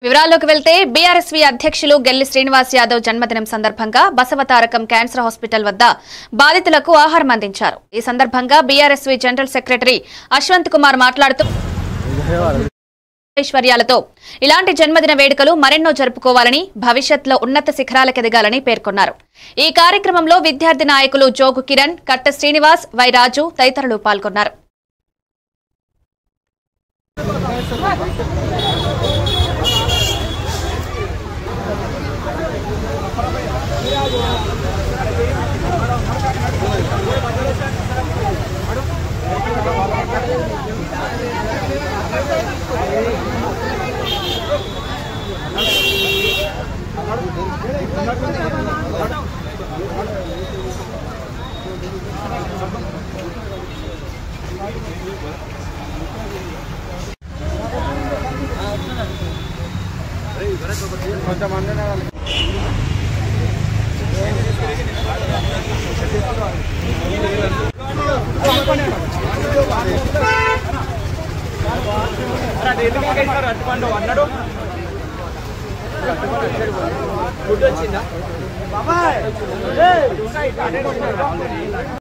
వివరాల్లోకి వెళ్తే బీఆర్ఎస్వీ అధ్యక్షులు గెల్లి శ్రీనివాస్ యాదవ్ జన్మదినం సందర్భంగా బసవతారకం క్యాన్సర్ హాస్పిటల్ వద్ద బాధితులకు ఆహారం అందించారు. ఈ సందర్భంగా బీఆర్ఎస్వీ జనరల్ సెక్రటరీ అశ్వంత్ కుమార్ మాట్లాడుతూ ఐశ్వర్యాలతో ఇలాంటి జన్మదిన వేడుకలు మరెన్నో జరుపుకోవాలని, భవిష్యత్తులో ఉన్నత శిఖరాలకు ఎదగాలని పేర్కొన్నారు. ఈ కార్యక్రమంలో విద్యార్థి నాయకులు జోగు కిరణ్, కట్ట శ్రీనివాస్, వై రాజు తదితరులు పాల్గొన్నారు. అన్నాడు